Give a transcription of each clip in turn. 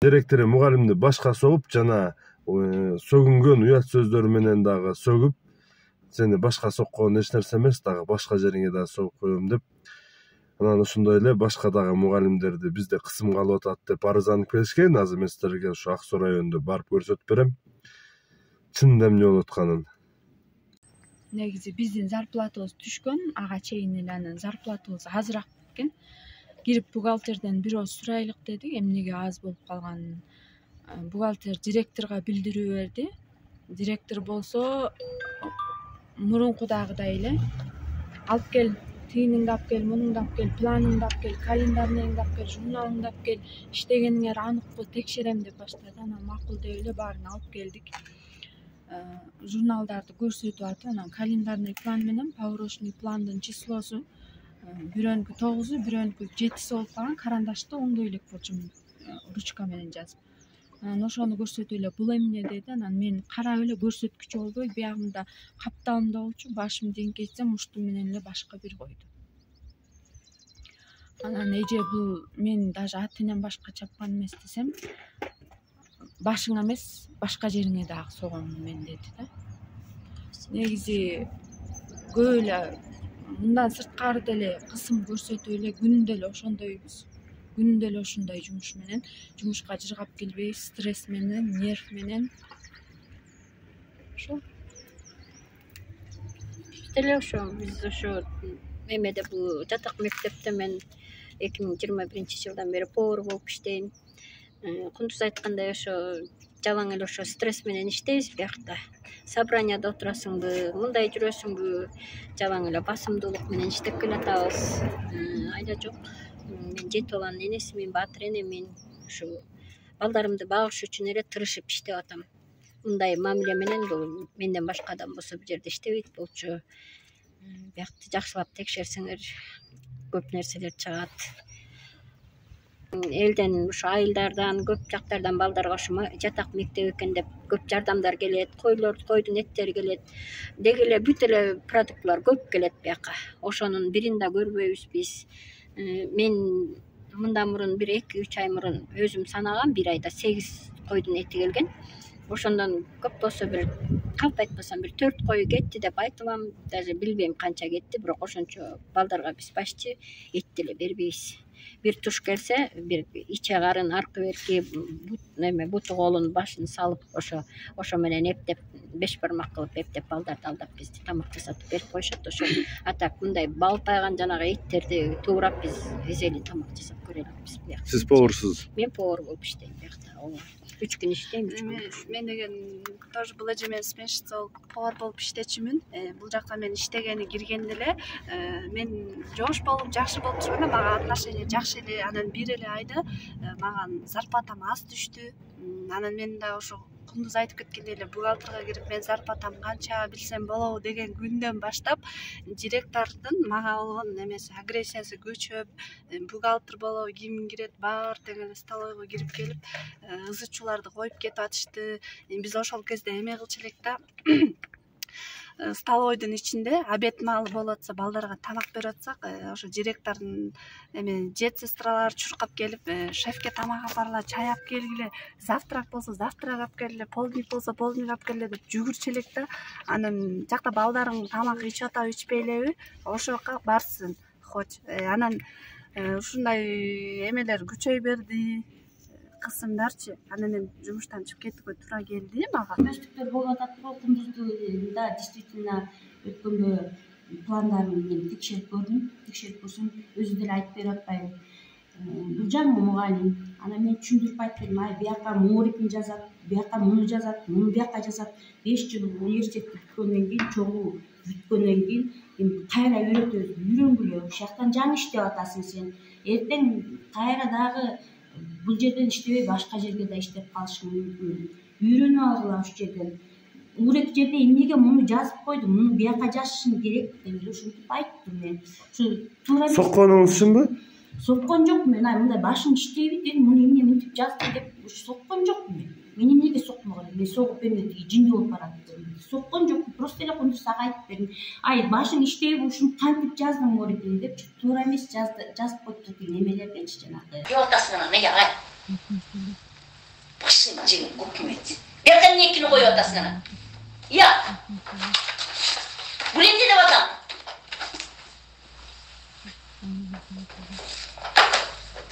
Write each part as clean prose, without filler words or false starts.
Директору мугалимди башка согуп жана сөгүнгөн уят сөздөрү менен дагы сөгүп, сени башка соккон эч нерсе эмес, дагы башка жериңе дагы согуп коем деп, анан ошондой эле башка дагы мугалимдерди бизде кысымга алып атат деп арызданып келишкен. Азыр мен силерге ушу Ак Суу районунда барып көрсөтүп берем чынында эмне болуп атканын. Негизи биздин зарплатабыз түшкөн, ага чейин эле анан зарплатабыз азыраак экен. Кирип бухгалтерден бирөөс сурайлык дедик, эмнеге аз болуп калганын. Бухгалтер директорго билдирүү берди. Директор болсо мурункудагыдай эле алып кел, тигиниңди алып кел, мунуңду алып кел, планыңды алып кел, календарныйыңды алып кел, журналыңды алып кел, иштегениңер аныкпы текшерем деп баштады. Анан макул деп эле баарын алып келдик. Журналдарды көрсөтүп атып, анан календарный план менен поворочный пландын числосу бирөөнүкү 9, бирөөнүкү 7 болуп калган. Карандашты оңдой элек болчумун, ручка менен жазып. Анан ошону көрсөтүп эле бул эмне деди. Анан мен карап эле көрсөткүчү болбой, биягымда капталымда болчу, башымды эңкейтсем муштум менен эле башка бир койду. Анан эже бул мен даже ат энем башка чапкан эмес десем, башыңа эмес, башка жериңе дагы согом мен деди да. Негизи көп эле мындан сырткары деле кысым көрсөтүп эле күнүндө эле ошондойбуз. Күнүндө эле ошондой жумуш менен, жумушка жыргап келбейбиз, стресс менен, нерв менен. Ошо. Деле ошо биз ошо эмеде бул жатак мектепте мен 2021-жылдан бери повар болуп иштейм. Кундуз айткандай ошо жалаң эле ошо стресс менен иштейбиз биякта. Собранияда отурасыңбы, мындай жүрөсүңбү, жалаң эле басымдуулук менен иштеп келатабыз. Айда жок. Мен жети баланын энесимин, баатыр энемин. Ушу балдарымды багыш үчүн эле тырышып иштеп атам. Мындай мамиле менен бул менден башка адам болсо бул жерде иштебейт болчу. Биякты жакшылап текшерсеңер көп нерселер чыгат. Элден ушу айылдардан, көп жактардан балдарга ушу жатак мектеп экен деп көп жардамдар келет, койдун эттери келет. Деги эле бүт эле продуктлар көп келет бияка. Ошонун бирин да көрбөйбүз биз. Мен мындан мурун бир 2-3 ай мурун өзүм санагам, бир айда 8 койдун эти келген. Ошондон көп болсо бир калп айтпасам бир 4 кой кетти деп айтылам. Даже билбейм канча кетти, бирок ошончо балдарга биз почти эт деле бербейбиз. Бир туш келсе, бир иче карын, аркы берки, буту колун башын салып, ошо менен эптеп, 5 бармак кылып эптеп балдарды алдап бизди тамак жасатып берип коюшат. Ошо атак мындай балпайган жанагы эттерди туурап биз эзели тамак жасап көрө алабыз биякта. Сиз поварсыз? Мен повар болуп иштейм биякта. 3 күн иштейм. Мен деген тоже бул эже менен сменщица болуп повар болуп иштечүмүн. Бул жакка мен иштегени киргенде эле мен жоош болуп, жакшы болуп турганда мага отношение жакшы эле. Анан бир эле айда маган зарплатам аз түштү. Анан мен да ошо Кундуз айтып кеткендей эле бухгалтерге кирип мен зарплатам канча билсем болобу деген күндөн баштап директордун мага болгон немеси агрессиясы көчөп, бухгалтер болобу ким кирет баары тең эле столовойго кирип келип ызы чууларды коюп кетип атышты. Биз ошол кезде эме кылчу элек да. Столовойдун ичинде обед маалы болуп атса, балдарга тамак берип атсак, ошо директордун медсестралары чуркап келип, шефке тамак алып баргыла, чай алып келгиле, завтрак болсо завтрак алып келгиле, полдник болсо полдник алып келгиле деп жүгүрчү элек да. Анан жакта балдарың тамак ичип атабы, ичпейлеби? Ошо жака барсын хоть. Анан ушундай эмелер күчөй берди. Кысымдарчы. Анан мен жумуштан чыгып кетүүгө туура келди мага. Көмөштүктөр болуп атат го, Кундузда действительно өткөндө пландарын мен текшерип көрдүм. Текшерип көрсөм, өзү деле айтып берип атпайбы. Бул жаңы мугалим. Анан мен түшүндүрүп айтып бердим, бияка моорипин жазат, бияка муну жазат, муну бияка жазат. 5 жыл университетти бүткөндөн кийин, чогуу бүткөндөн кийин эми кайра үйрөтөбүз, үйрөнгүлө. Ушул жактан жаңы иштеп атасың сен. Эртең кайра дагы бул жерден иштебей башка жерге да иштеп калышың мүмкүн. Үйрөнүп алгыла ушул жерден. Урет жерде эмнеге муну жазып койдум, муну бияка жазышың керек деп эле ушинтип айттым мен. Ушу туура. Сокконуңуз чынбы? Соккон жок мен, мындай башың иштейби дедим, муну эмне мынтип жаздым деп соккон жок мен. Мен эмнеге сокмогон, мен согуп эме жинди болуп барат. Соккон жок, просто эле Кундуз ага айтып бердим. Башың иштейби, ушуну кантип жаздың моорипин деп, туура эмес жазып коюптур эмелерденчи жанагы. Ортасынан неге Жин өкмөт. Бияка эмнекини коюп атасың ана? Ия. Бул эмне деп атам?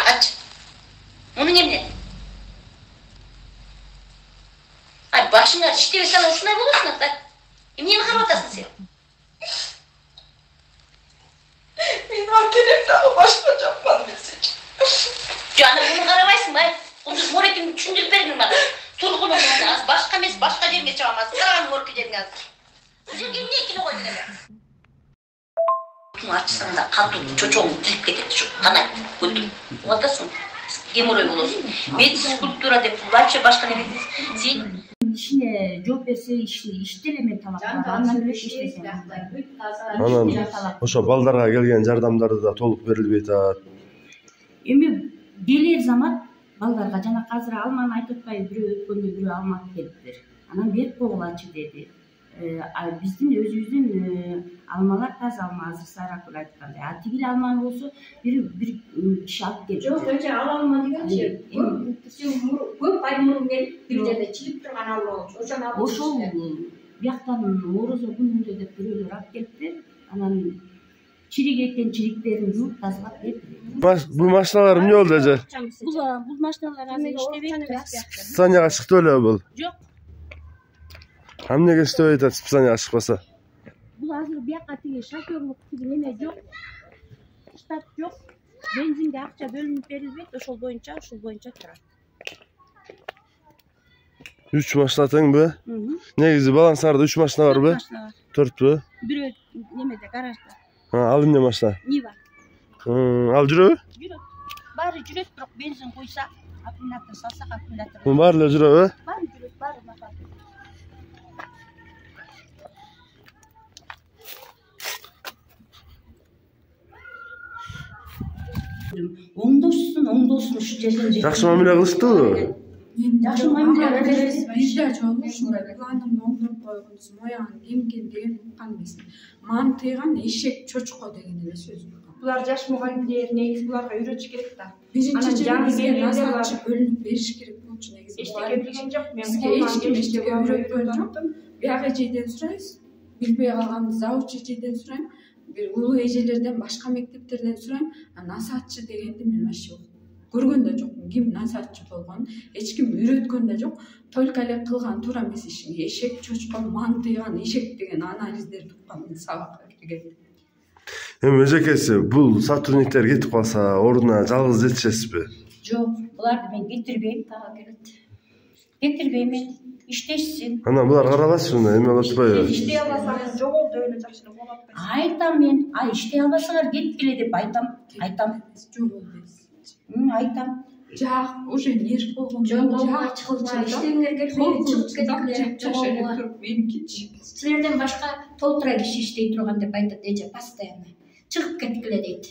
Ач. Мунун эмне? Ай, башыңа иштебей сен ушундай болосуң да. Эмнени карап атасың сен? Мен аркелеп дагы башка жаппан десеч. Жана муну карабайсың бай. Кудус морекин түшүндүрүп бердиң мага. Тургунун аз башка эмес, башка жерге чыгамаз. Караган морек жериңе аз. Сен эмнекини койдуң эле? Ачсаң да катуу чочоң тилип кетет ушу. Кана көтүп. Угатасың. Геморрой болосуң. Медицинский культура деп вообще башка неме. Сен ишине жооп берсе ишти эле мен талап бар. Андан бөлөк иштесем. Анан ошо балдарга келген жардамдарды да толук берилбей атат. Эми келер замат балдарга жана азыр алманы айтып атпайбы, бирөө өткөндө бирөө алмап келиптир. Анан берип койгулачы деди. Биздин өзүбүздүн алмалар таза алма, азыр Саракул айткандай. Тигил алманы болсо бир киши алып келип. жок, önce ал алма дегенчи. Көп ай мурун келип бир жерде чилип турган алма болчу. Ошону алып Ошол бияктан орозо күнүндө деп бирөөлөр алып келиптир. Анан чирик экен чириктерин жууп тазалап бериптир. Бул машиналар эмне болду эже? Бул машиналар азыр иштебейт. Списанияга чыкты беле бул? Жок. Эмнеге иштебей атат списанияга чыкпаса? Бул азыр бияка тиги шофёрлук тиги неме жок. Штат жок. Бензинге акча бөлүнүп берилбейт, ошол боюнча турат. 3 машина теңби? Негизи балансыңарда 3 машина барбы? 4пү? Бирөө немеде гаражда. Ал эмне машина? Нива. Ал жүрөбү? Жүрөт. Баары жүрөт, бирок бензин куйса, аккумулятор салсак аккумулятор. Баары эле жүрөбү? Баары жүрөт, баары нафар. Оңдосун ушу жерден. Жакшы мамиле кылыштыбы? Жакшы мамиле кылышты. Бизде жок ушундай пландын оңдоп койгонсун, моягын кемген деген уккан эмесмин. Мантыйган эшек чочко деген эле сөз уккан. Булар жаш мугалимдер негизи буларга үйрөтүш керек да. Биринчи жери бизге насаатчы бөлүнүп бериш керек болчу негизи. Эчтеке билген жок, мен Бизге эч ким эчтеке үйрөткөн жок. Бияк эжеден сурайбыз. Билбей калган завуч эжеден сурайм. Бир улуу эжелерден, башка мектептерден сурайм. Насаатчы дегенди мен вообще көргөн да жокмун. Ким насаатчы болгон, эч ким үйрөткөн да жок. Только эле кылган туура эмес ишин эшек чочко мантыйган эшек деген анализдерди уккан мен сабакка киргенде. Эми эжекеси бул сотрудниктер кетип калса ордуна жалгыз жетишесизби? Жок, буларды мен кетирбейм, тага келет. Кетирбейм мен, иштешсин. Анан булар карабачы эме болуп атпайбы? Иштей албасаңыз жоголду эле жакшылык болуп атпайбы? Айтам мен, иштей албасаңар кеткиле деп айтам. Айтам. Жак уже нерв болгон. жок чыгылчу иштеңер келбей чыгып кеткиле. Меникичи. Силерден башка толтура киши иштей турган деп айтат эже постоянно. Чыгып кеткиле дейт.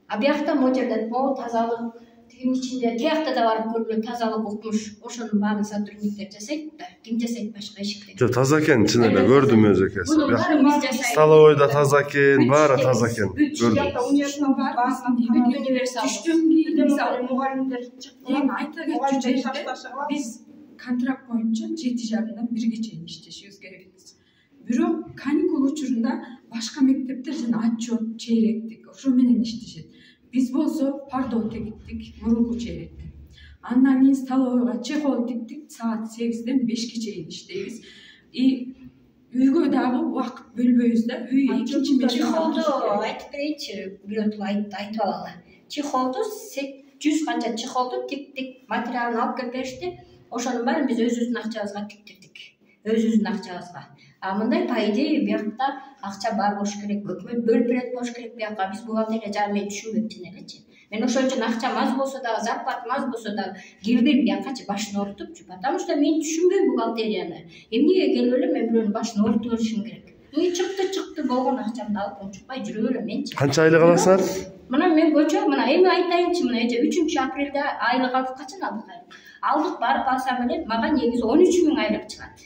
А биякта могу жерде могу тазалык тигинин ичинде тиякта да барып көргүлө тазалык укмуш. Ошонун баарын сотрудниктер жасайт да. Ким жасайт башка эшикте? Жок, таза экен, чын эле көрдүм эжекеси. Муну баарын биз жасайбыз. Столовойда таза экен, баары таза экен. Көрдүм. Универсал. Түштөн кийин Мисалы мугалимдер эң айта кетчү жерде биз контракт боюнча 7 жарымдан 1ге чейин иштешибиз керекпиз. Бирок каникул учурунда башка мектептер жана отчет, чейректик ошо менен иштешет. Биз болсо пардо тегиттик мурунку чейректе. Андан кийин столовойго чехол тиктик, саат 8ден 5ке чейин иштейбиз. Үйгө дагы убакыт бөлбөйбүз да. Үй экинчи Чехолду айтып берейинчи, бирөө айтып алалы. Чехолду 100 канча чехолду тиктик материалын алып келип беришти. Ошонун баарын биз өзүбүздүн акчабызга тиктирдик. Өзүбүздүн акчабызга. А мындай по идее биякта акча бар болуш керек, өкмөт бөлүп берет болуш керек бияка. Биз бухгалтерия жагын мен түшүнбөйм чын элечи. Мен ошон үчүн акчам аз болсо дагы, зарплатам аз болсо дагы кирбейм биякачы башын оорутупчу. Потому что мен түшүнбөйм бухгалтерияны. Эмнеге келип эле мен бирөөнүн башын оорутуп беришим керек. Чыкты болгон акчамды алып унчукпай жүрө берем менчи. Канча айлык аласыңар? Мына мен көчө, мына эми айтайынчы, мына эже 3-апрелде айлык алдык, качан алдык? Алдык барып алсам эле мага негизи 13.000 айлык чыгат.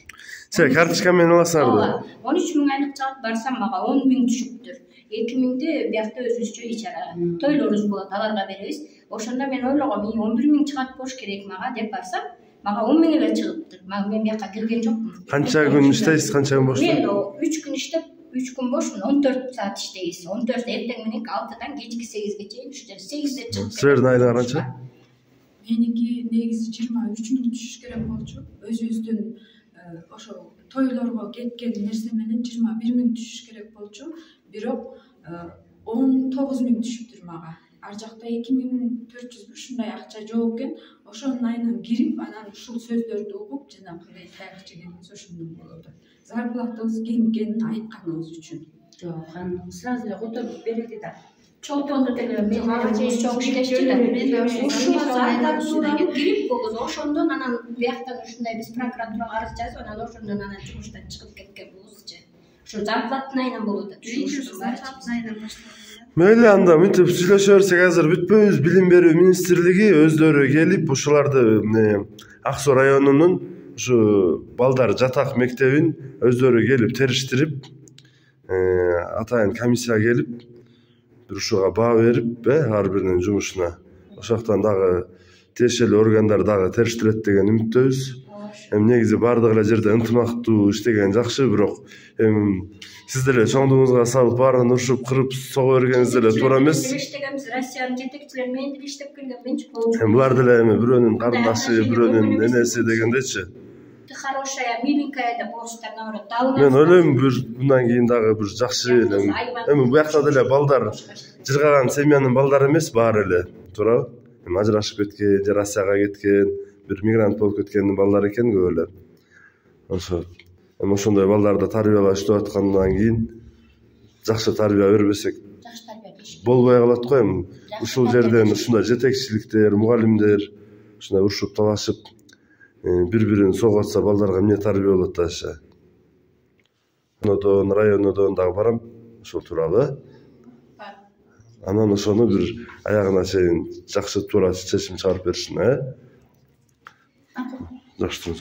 Сен карточка менен аласыңарды? 13.000 айлык чыгат, барсам мага 10.000 түшүптүр. 2.000 биякта өзүбүзчө ичара тойлорубуз болот, аларга беребиз. Ошондо мен ойлогом, 11.000 чыгат болуш керек мага деп барсам, мага 10 миң эле чыгыптыр. Мен бияка кирген жокмун. Канча күн иштейсиз, канча күн бош? Мен 3 күн иштеп, 3 күн бошмун, 14 саат иштейбиз. 14 эртең менен 6-дан кечки 8ге чейин иштеп, 8де чыгып. Силердин айлыгы канча? Меники негизи 23 миң түшүш керек болчу. Өзүбүздүн ошо тойлорго кеткен нерсе менен 21 миң түшүш керек болчу. Бирок 19 миң түшүптүр мага. Ар жакта 2400 ушундай акча жок экен. Ошонун айынан кирип, анан ушул сөздөрдү угуп, жана кандай таякчы келебиз ошондон болот. Зарплатабыз кемигенин айтканыбыз үчүн. Жок, аны сразу эле которуп берилди да. Чолтонду деле мен чоң иштешти да. Ушул зарплатаны кирип болгоз ошондон анан бияктан ушундай биз прокуратурага арыз жазып, анан ошондон анан жумуштан чыгып кеткен болобузчу. Ошо зарплаттын айынан болот да. Мейли анда мынтип сүйлөшө берсек азыр бүтпөйбүз. Билим берүү министрлиги өздөрү келип ушуларды Ак Суу районунун ушу балдар жатак мектебин өздөрү келип териштирип, атайын комиссия келип бир ушуга баа берип, ар биринин жумушуна. Ошол жактан дагы тиешелүү органдар дагы териштирет деген үмүттөбүз. Негизи бардык эле жерде ынтымактуу иштеген жакшы, бирок сиз деле чоңдугуңузга салып баарын урушуп, кырып, сого бергениңиз деле туура эмес. Иштегенбиз, Россиянын жетекчилери менен деле иштеп келген, мен чукул. Булар деле бирөөнүн карындашы, бирөөнүн энеси дегендечи. Ты хорошая, миленькая деп болуштар, наоборот. Мен ойлойм, мындан кийин дагы бир жакшы буякта деле балдар жыргаган семьянын балдары эмес баары эле, туурабы? Ажырашып кеткен, же Россияга кеткен, бир мигрант болуп кеткендин балдары экен көп эле. Ошондой балдарды тарбиялап иштеп аткандан кийин жакшы тарбия бербесек болбой калат го. Ушул жерден ушундай жетекчиликтер, мугалимдер ушундай урушуп талашып бири-бирин согуп атса балдарга эмне тарбия болот аша. Нодон, районодон дагы барам ошол тууралуу. Анан ошону бир аягына чейин жакшы туура чечим чыгарып беришин, Жакшы.